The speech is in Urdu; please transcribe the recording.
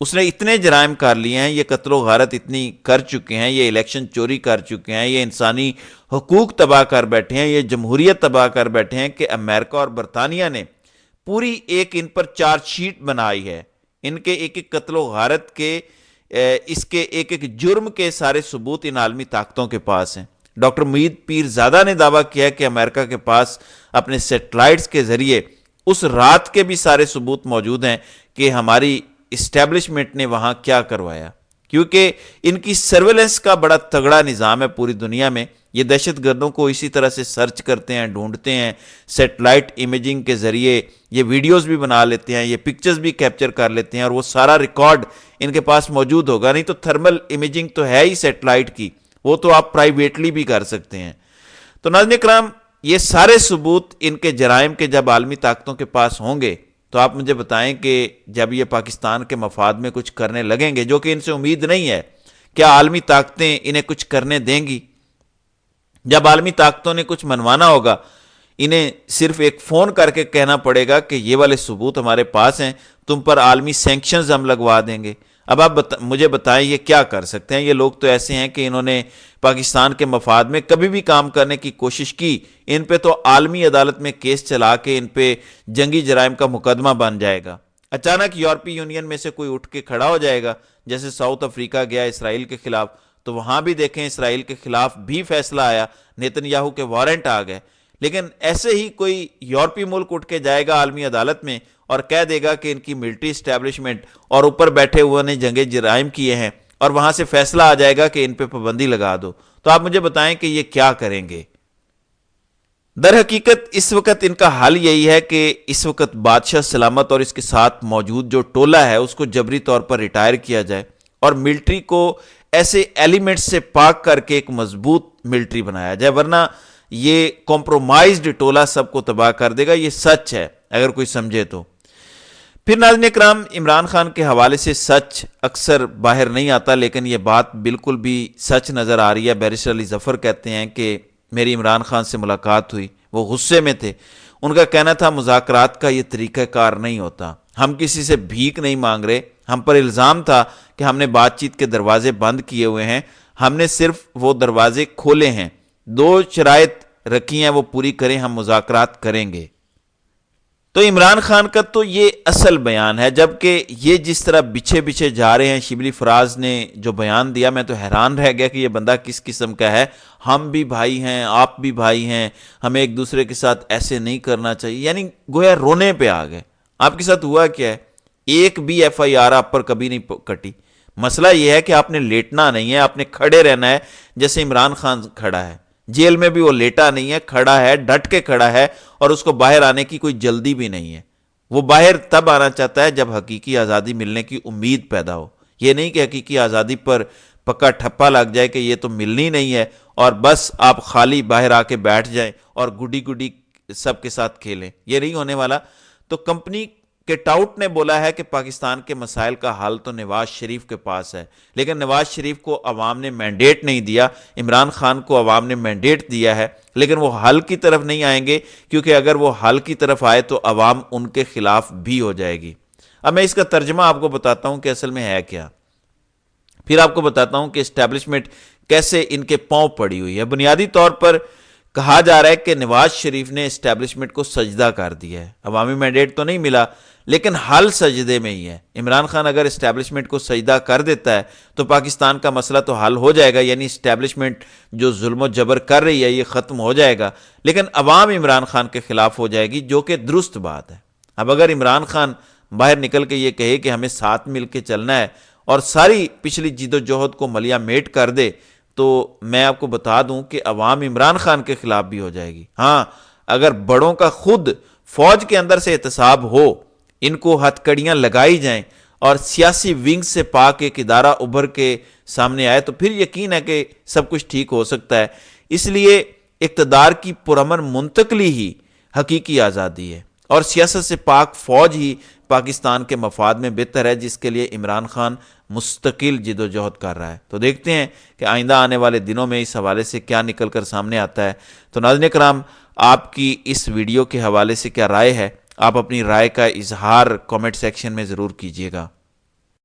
اس نے اتنے جرائم کر لیے ہیں، یہ قتل و غارت اتنی کر چکے ہیں، یہ الیکشن چوری کر چکے ہیں، یہ انسانی حقوق تباہ کر بیٹھے ہیں، یہ جمہوریت تباہ کر بیٹھے ہیں کہ امریکہ اور برطانیہ نے پوری ایک ان پر چارج شیٹ بنائی ہے، ان کے ایک ایک قتل و غارت کے، اس کے ایک ایک جرم کے سارے ثبوت ان عالمی طاقتوں کے پاس ہیں۔ ڈاکٹر معید پیرزادہ نے دعویٰ کیا کہ امریکہ کے پاس اپنے سیٹلائٹس کے ذریعے اس رات کے بھی سارے ثبوت موجود ہیں کہ ہماری اسٹیبلشمنٹ نے وہاں کیا کروایا، کیونکہ ان کی سرویلنس کا بڑا تگڑا نظام ہے پوری دنیا میں۔ یہ دہشت گردوں کو اسی طرح سے سرچ کرتے ہیں، ڈھونڈتے ہیں، سیٹلائٹ امیجنگ کے ذریعے یہ ویڈیوز بھی بنا لیتے ہیں، یہ پکچرز بھی کیپچر کر لیتے ہیں، اور وہ سارا ریکارڈ ان کے پاس موجود ہوگا۔ نہیں تو تھرمل امیجنگ تو ہے ہی سیٹلائٹ کی، وہ تو آپ پرائیویٹلی بھی کر سکتے ہیں۔ تو ناظرین کرام، یہ سارے ثبوت ان کے جرائم کے جب عالمی طاقتوں کے پاس ہوں گے تو آپ مجھے بتائیں کہ جب یہ پاکستان کے مفاد میں کچھ کرنے لگیں گے، جو کہ ان سے امید نہیں ہے، کیا عالمی طاقتیں انہیں کچھ کرنے دیں گی؟ جب عالمی طاقتوں نے کچھ منوانا ہوگا، انہیں صرف ایک فون کر کے کہنا پڑے گا کہ یہ والے ثبوت ہمارے پاس ہیں، تم پر عالمی سینکشنز ہم لگوا دیں گے۔ اب آپ مجھے بتائیں یہ کیا کر سکتے ہیں؟ یہ لوگ تو ایسے ہیں کہ انہوں نے پاکستان کے مفاد میں کبھی بھی کام کرنے کی کوشش کی، ان پہ تو عالمی عدالت میں کیس چلا کے ان پہ جنگی جرائم کا مقدمہ بن جائے گا۔ اچانک یورپی یونین میں سے کوئی اٹھ کے کھڑا ہو جائے گا، جیسے ساؤتھ افریقہ گیا اسرائیل کے خلاف، تو وہاں بھی دیکھیں اسرائیل کے خلاف بھی فیصلہ آیا، نیتن یاہو کے وارنٹ آ گئے۔ لیکن ایسے ہی کوئی یورپی ملک اٹھ کے جائے گا عالمی عدالت میں اور کہہ دے گا کہ ان کی ملٹری اسٹیبلشمنٹ اور اوپر بیٹھے ہوئے نے جنگی جرائم کیے ہیں، اور وہاں سے فیصلہ آ جائے گا کہ ان پہ پابندی لگا دو، تو آپ مجھے بتائیں کہ یہ کیا کریں گے؟ در حقیقت اس وقت ان کا حل یہی ہے کہ اس وقت بادشاہ سلامت اور اس کے ساتھ موجود جو ٹولہ ہے اس کو جبری طور پر ریٹائر کیا جائے، اور ملٹری کو ایسے ایلیمنٹس سے پاک کر کے ایک مضبوط ملٹری بنایا جائے، ورنہ یہ کمپرومائزڈ ٹولہ سب کو تباہ کر دے گا۔ یہ سچ ہے اگر کوئی سمجھے تو۔ پھر ناظرین اکرام، عمران خان کے حوالے سے سچ اکثر باہر نہیں آتا، لیکن یہ بات بالکل بھی سچ نظر آ رہی ہے۔ بیرسٹر علی ظفر کہتے ہیں کہ میری عمران خان سے ملاقات ہوئی، وہ غصے میں تھے، ان کا کہنا تھا مذاکرات کا یہ طریقہ کار نہیں ہوتا، ہم کسی سے بھیک نہیں مانگ رہے، ہم پر الزام تھا کہ ہم نے بات چیت کے دروازے بند کیے ہوئے ہیں، ہم نے صرف وہ دروازے کھولے ہیں، 2 شرائط رکھی ہیں وہ پوری کریں، ہم مذاکرات کریں گے۔ تو عمران خان کا تو یہ اصل بیان ہے، جبکہ یہ جس طرح بچھے بچھے جا رہے ہیں، شبلی فراز نے جو بیان دیا میں تو حیران رہ گیا کہ یہ بندہ کس قسم کا ہے۔ ہم بھی بھائی ہیں، آپ بھی بھائی ہیں، ہمیں ایک دوسرے کے ساتھ ایسے نہیں کرنا چاہیے، یعنی گویا رونے پہ آ گئے۔ آپ کے ساتھ ہوا کیا ہے؟ ایک بھی ایف آئی آر آپ پر کبھی نہیں کٹی۔ مسئلہ یہ ہے کہ آپ نے لیٹنا نہیں ہے، آپ نے کھڑے رہنا ہے، جیسے عمران خان کھڑا ہے جیل میں بھی، وہ لیٹا نہیں ہے، کھڑا ہے، ڈٹ کے کھڑا ہے، اور اس کو باہر آنے کی کوئی جلدی بھی نہیں ہے۔ وہ باہر تب آنا چاہتا ہے جب حقیقی آزادی ملنے کی امید پیدا ہو، یہ نہیں کہ حقیقی آزادی پر پکا ٹھپا لگ جائے کہ یہ تو ملنی نہیں ہے اور بس آپ خالی باہر آ کے بیٹھ جائیں اور گڈی گڈی سب کے ساتھ کھیلیں، یہ نہیں ہونے والا۔ تو کمپنی کے ٹاؤٹ نے بولا ہے کہ پاکستان کے مسائل کا حل تو نواز شریف کے پاس ہے، لیکن نواز شریف کو عوام نے مینڈیٹ نہیں دیا، عمران خان کو عوام نے مینڈیٹ دیا ہے، لیکن وہ حل کی طرف نہیں آئیں گے، کیونکہ اگر وہ حل کی طرف آئے تو عوام ان کے خلاف بھی ہو جائے گی۔ اب میں اس کا ترجمہ آپ کو بتاتا ہوں کہ اصل میں ہے کیا، پھر آپ کو بتاتا ہوں کہ اسٹیبلشمنٹ کیسے ان کے پاؤں پڑی ہوئی ہے۔ بنیادی طور پر کہا جا رہا ہے کہ نواز شریف نے اسٹیبلشمنٹ کو سجدہ کر دیا ہے، عوامی مینڈیٹ تو نہیں ملا لیکن حل سجدے میں ہی ہے۔ عمران خان اگر اسٹیبلشمنٹ کو سجدہ کر دیتا ہے تو پاکستان کا مسئلہ تو حل ہو جائے گا، یعنی اسٹیبلشمنٹ جو ظلم و جبر کر رہی ہے یہ ختم ہو جائے گا، لیکن عوام عمران خان کے خلاف ہو جائے گی، جو کہ درست بات ہے۔ اب اگر عمران خان باہر نکل کے یہ کہے کہ ہمیں ساتھ مل کے چلنا ہے اور ساری پچھلی جد و جہد کو ملیا میٹ کر دے، تو میں آپ کو بتا دوں کہ عوام عمران خان کے خلاف بھی ہو جائے گی۔ ہاں، اگر بڑوں کا خود فوج کے اندر سے احتساب ہو، ان کو ہتھ کڑیاں لگائی جائیں اور سیاسی ونگ سے پاک ایک ادارہ ابھر کے سامنے آئے، تو پھر یقین ہے کہ سب کچھ ٹھیک ہو سکتا ہے۔ اس لیے اقتدار کی پرامن منتقلی ہی حقیقی آزادی ہے، اور سیاست سے پاک فوج ہی پاکستان کے مفاد میں بہتر ہے، جس کے لیے عمران خان مستقل جد و جہد کر رہا ہے۔ تو دیکھتے ہیں کہ آئندہ آنے والے دنوں میں اس حوالے سے کیا نکل کر سامنے آتا ہے۔ تو ناظرین کرام، آپ کی اس ویڈیو کے حوالے سے کیا رائے ہے؟ آپ اپنی رائے کا اظہار کامنٹ سیکشن میں ضرور کیجیے گا۔